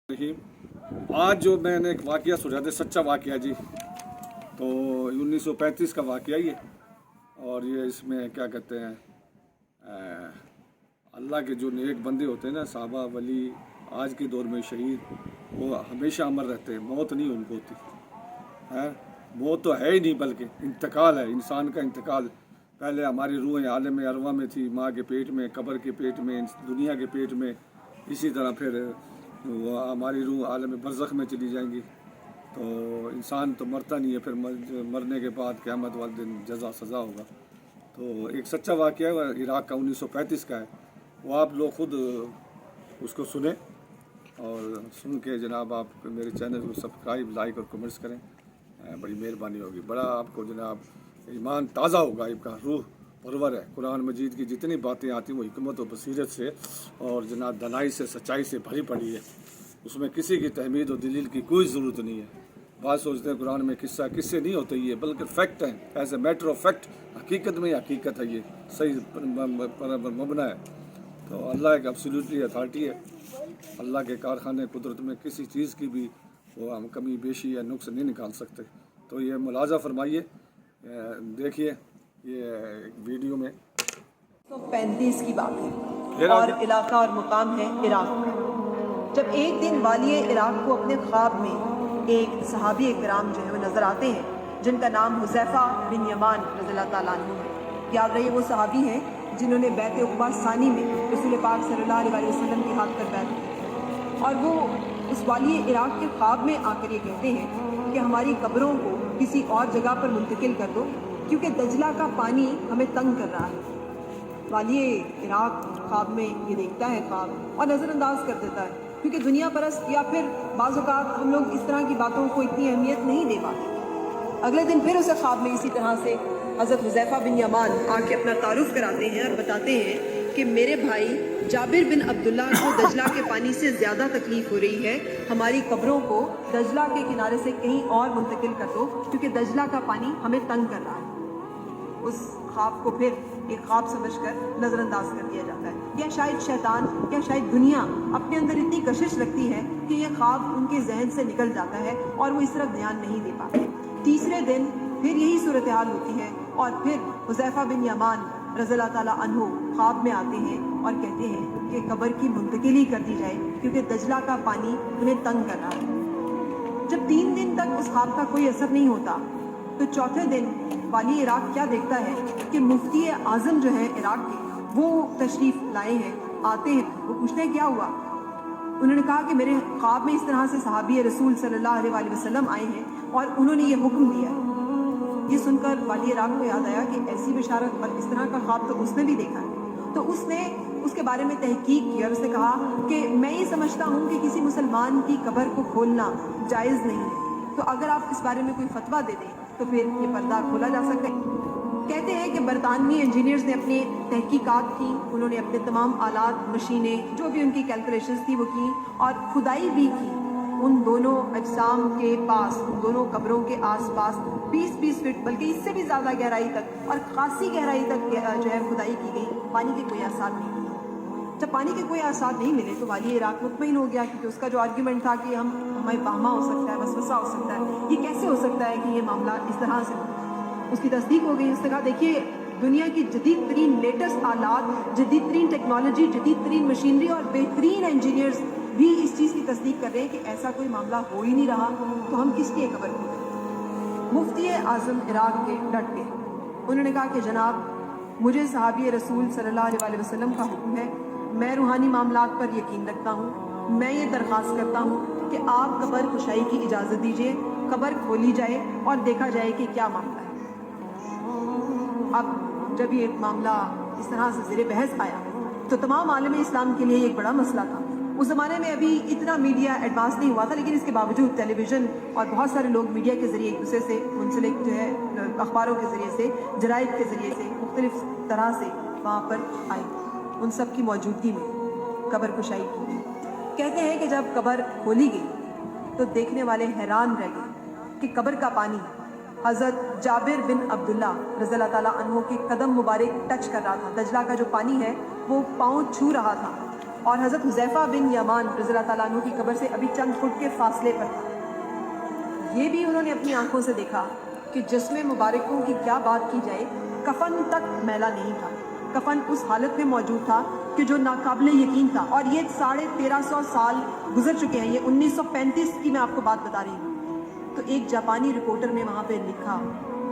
रहीम। आज जो मैंने एक वाक़या सुना था, सच्चा वाक़या जी, तो 1935 का वाक़या ये। और ये इसमें क्या कहते हैं, अल्लाह के जो नेक बंदे होते हैं ना, साहबा वली, आज के दौर में शहीद, वो हमेशा अमर रहते हैं। मौत नहीं उनको होती है। मौत तो है ही नहीं, बल्कि इंतकाल है, इंसान का इंतकाल। पहले हमारी रूहें आलम अरवा में थी, माँ के पेट में, कब्र के पेट में, दुनिया के पेट में। इसी तरह फिर वो हमारी रूह आलम बरज़ख में चली जाएंगी। तो इंसान तो मरता नहीं है, फिर मरने के बाद क़यामत वाले दिन जज़ा सज़ा होगा। तो एक सच्चा वाक़या है इराक़ का 1935 का है, वो आप लोग ख़ुद उसको सुने और सुन के जनाब आप मेरे चैनल को सब्सक्राइब, लाइक और कमेंट्स करें, बड़ी मेहरबानी होगी। बड़ा आपको जनाब ईमान ताज़ा होगा, आपका रूह परवर है। कुरान मजीद की जितनी बातें आती हैं वो हिकमत और बसीरत से और जनाब दनाई से, सच्चाई से भरी पड़ी है। उसमें किसी की तहमीद और दलील की कोई ज़रूरत नहीं है। बात सोचते हैं कुरान में किस्सा किस्से नहीं होते, ये बल्कि फैक्ट हैं, as a matter of fact. हकीकत में हकीकत है, ये सही पर मबना है। तो अल्लाह एक एब्सोल्युटली अथॉरिटी है। अल्लाह के कारखाने कुदरत में किसी चीज़ की भी वो हम कमी बेशी या नुक्स नहीं निकाल सकते। तो ये मुलाजा फरमाइए, देखिए ये एक वीडियो में 1935 की बात है और इलाका और मुकाम है इराक़ का। जब एक दिन वाली इराक़ को अपने ख्वाब में एक सहाबी इकराम जो है वो नज़र आते हैं, जिनका नाम हुज़ैफ़ा बिन यमान रज़ियल्लाहु ताला अन्हु है। याद रहे वो सहाबी हैं जिन्होंने बैत उक़बा सानी में रसूल पाक सल्लल्लाहु अलैहि वसल्लम के हाथ पर बैत की। और वो उस वाली इराक़ के ख्वाब में आकर ये कहते हैं कि हमारी कब्रों को किसी और जगह पर मुंतकिल कर दो, क्योंकि दजला का पानी हमें तंग कर रहा है। वाली इराक़ ख्वाब में ये देखता है ख्वाब और नज़रअंदाज कर देता है, क्योंकि दुनिया परस्त या फिर बाज़ औक़ात हम लोग इस तरह की बातों को इतनी अहमियत नहीं दे पाते। अगले दिन फिर उसे ख्वाब में इसी तरह से हज़रत हुज़ैफ़ा बिन यमान आके अपना तारुफ़ कराते हैं और बताते हैं कि मेरे भाई जाबिर बिन अब्दुल्ला को दजला के पानी से ज़्यादा तकलीफ़ हो रही है, हमारी कब्रों को दजला के किनारे से कहीं और मुंतकिल कर दो, क्योंकि दजला का पानी हमें तंग कर रहा है। उस ख्वाब को फिर एक ख्वाब समझकर नज़रअंदाज कर दिया जाता है। या शायद शैतान या शायद दुनिया अपने अंदर इतनी कशिश रखती है कि यह ख्वाब उनके जहन से निकल जाता है और वो इस तरफ ध्यान नहीं दे पाते। तीसरे दिन फिर यही सूरत हाल होती है और फिर हुज़ैफ़ा बिन यमान रज़ियल्लाहु ताला अन्हु ख्वाब में आते हैं और कहते हैं कि कब्र की मुंतकिली कर दी जाए, क्योंकि दजला का पानी उन्हें तंग कर रहा है। जब 3 दिन तक उस ख्वाब का कोई असर नहीं होता, तो चौथे दिन वाली इराक़ क्या देखता है कि मुफ्ती आज़म जो है इराक़ के, वो तशरीफ़ लाए हैं, आते हैं। वो पूछते हैं क्या हुआ। उन्होंने कहा कि मेरे ख्वाब में इस तरह से सहाबी रसूल सल्लल्लाहु अलैहि वसल्लम आए हैं और उन्होंने ये हुक्म दिया है। ये सुनकर वाली इराक़ को याद आया कि ऐसी बिशारत और इस तरह का ख्वाब तो उसने भी देखा है। तो उसने उसके बारे में तहकीक की और उसने कहा कि मैं ये समझता हूँ कि किसी मुसलमान की कब्र को खोलना जायज़ नहीं है, तो अगर आप इस बारे में कोई फतवा दे दें तो फिर ये पर्दा खोला जा सकता है। कहते हैं कि बरतानवी इंजीनियर्स ने अपनी तहकीकात की, उन्होंने अपने तमाम आलात, मशीनें, जो भी उनकी कैलकुलेशंस थी वो की और खुदाई भी की। उन दोनों अजसाम के पास, उन दोनों कब्रों के आसपास 20-20 फीट बल्कि इससे भी ज़्यादा गहराई तक और खासी गहराई तक जो है खुदाई की गई। पानी के कोई आसार नहीं मिले। जब पानी के कोई आसार नहीं मिले तो वाली इराक़ मुतमईन हो गया, क्योंकि उसका जो आर्ग्यूमेंट था कि हमें बहमा हो सकता है, वसवसा हो सकता है, ये कैसे हो सकता है कि ये मामला इस तरह से हो। उसकी तस्दीक हो गई। उसने कहा देखिए, दुनिया की जदीद तरीन लेटेस्ट आलात, जदीद तरीन टेक्नोलॉजी, जदीद तरीन मशीनरी और बेहतरीन इंजीनियर्स भी इस चीज़ की तस्दीक कर रहे हैं कि ऐसा कोई मामला हो ही नहीं रहा, तो हम किस लिए कब्र खोलें। मुफ्ती आज़म इराक़ के डट गए। उन्होंने कहा कि जनाब, मुझे सहाबी रसूल सल्लल्लाहु अलैहि वसल्लम का हुक्म है, मैं रूहानी मामलात पर यकीन रखता हूँ, मैं ये दरख्वास्त करता हूँ कि आप कब्र कुशाई की इजाज़त दीजिए, कब्र खोली जाए और देखा जाए कि क्या मामला है। अब जब ये मामला इस तरह से ज़ेरे बहस आया तो तमाम आलम इस्लाम के लिए एक बड़ा मसला था। उस ज़माने में अभी इतना मीडिया एडवांस नहीं हुआ था, लेकिन इसके बावजूद टेलीविज़न और बहुत सारे लोग मीडिया के ज़रिए एक दूसरे से मुंसलिक जो है, अखबारों के ज़रिए से, जराइद के ज़रिए से, मुख्तलिफ़ तरह से वहाँ पर आए। उन सब की मौजूदगी में कब्र कुशाई की गई। कहते हैं कि जब कब्र खोली गई तो देखने वाले हैरान रह गए कि कब्र का पानी हज़रत जाबिर बिन अब्दुल्ला रज़ियल्लाहु ताला अन्हु के कदम मुबारक टच कर रहा था। दजला का जो पानी है वो पाँव छू रहा था اور حضرت حذیفہ بن یمان رضی اللہ تعالیٰ عنہ کی قبر سے ابھی چند فٹ کے فاصلے پر تھا۔ یہ بھی انہوں نے اپنی آنکھوں سے دیکھا کہ جسم مبارکوں کی کیا بات کی جائے، کفن تک میلا نہیں تھا، کفن اس حالت میں موجود تھا کہ جو ناقابل یقین تھا۔ اور یہ 1350 سال گزر چکے ہیں، یہ 1935 کی میں آپ کو بات بتا رہی ہوں۔ تو ایک جاپانی رپورٹر نے وہاں پہ لکھا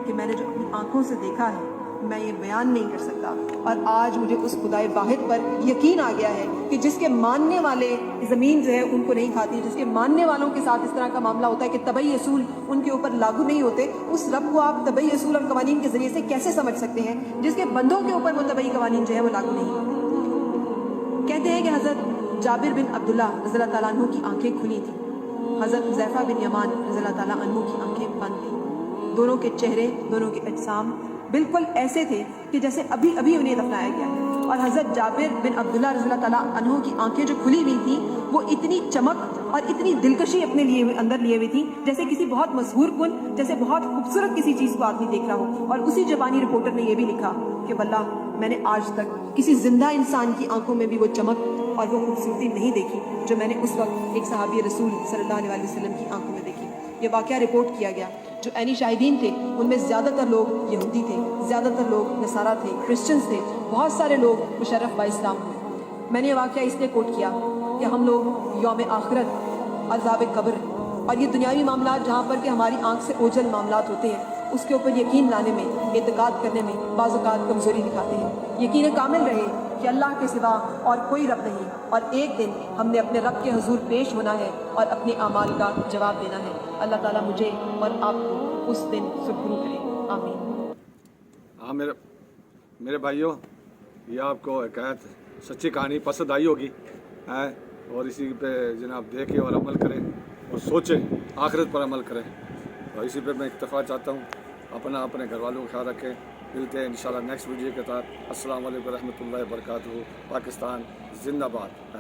کہ میں نے جو اپنی آنکھوں سے دیکھا ہے میں یہ بیان نہیں کر سکتا، اور آج مجھے اس خدائے واحد پر یقین آ گیا ہے کہ جس کے ماننے والے زمین جو ہے ان کو نہیں کھاتی، جس کے ماننے والوں کے ساتھ اس طرح کا معاملہ ہوتا ہے کہ طبعی اصول ان کے اوپر لاگو نہیں ہوتے، اس رب کو آپ طبعی اصول اور قوانین کے ذریعے سے کیسے سمجھ سکتے ہیں جس کے بندوں کے اوپر وہ طبعی قوانین جو ہے وہ لاگو نہیں ہوتے۔ کہتے ہیں کہ حضرت جابر بن عبداللہ رضی اللہ تعالیٰ عنہ کی آنکھیں کھلی تھیں، حضرت حذیفہ بن یمان رضی اللہ تعالیٰ عنہ کی آنکھیں بند تھیں۔ دونوں کے چہرے، دونوں کے اجسام بالکل ایسے تھے کہ جیسے ابھی ابھی انہیں دفنایا گیا ہے۔ اور حضرت جابر بن عبداللہ رضی اللہ تعالیٰ عنہ کی آنکھیں جو کھلی ہوئی تھیں وہ اتنی چمک اور اتنی دلکشی اپنے اندر لیے ہوئی تھیں جیسے کسی بہت مسحور کن، جیسے بہت خوبصورت کسی چیز کو آدمی دیکھ رہا ہو۔ اور اسی جاپانی رپورٹر نے یہ بھی لکھا کہ واللہ میں نے آج تک کسی زندہ انسان کی آنکھوں میں بھی وہ چمک اور وہ خوبصورتی نہیں دیکھی جو میں نے اس وقت ایک صحابی رسول صلی اللہ علیہ وسلم کی آنکھوں میں دیکھی۔ یہ واقعہ رپورٹ کیا گیا۔ جو عینی شاہدین تھے ان میں زیادہ تر لوگ یہودی تھے، زیادہ تر لوگ نصارہ تھے، کرسچنز تھے، بہت سارے لوگ مشرف با اسلام ہوئے۔ میں نے یہ واقعہ اس لیے کوٹ کیا کہ ہم لوگ یوم آخرت، عذاب قبر اور یہ دنیاوی معاملات جہاں پر کہ ہماری آنکھ سے اوجھل معاملات ہوتے ہیں اس کے اوپر یقین لانے میں، اعتقاد کرنے میں بعض اوقات کمزوری دکھاتے ہیں۔ یقین کامل رہے کہ اللہ کے سوا اور کوئی رب نہیں، اور ایک دن ہم نے اپنے رب کے حضور پیش ہونا ہے اور اپنے اعمال کا جواب دینا ہے۔ اللہ تعالیٰ مجھے اور آپ کو اس دن سرخرو کرے، آمین۔ ہاں میرے بھائیوں، یہ آپ کو حکایت سچی کہانی پسند آئی ہوگی، اور اسی پہ جناب دیکھیں اور عمل کریں اور سوچیں، آخرت پر عمل کریں۔ اور اسی پہ میں اکتفا چاہتا ہوں، اپنے گھر والوں کا خیال رکھیں۔ ملتے ہیں انشاءاللہ نیکسٹ ویڈیو کے ساتھ۔ السلام علیکم ورحمۃ اللہ وبرکاتہ۔ پاکستان زندہ باد۔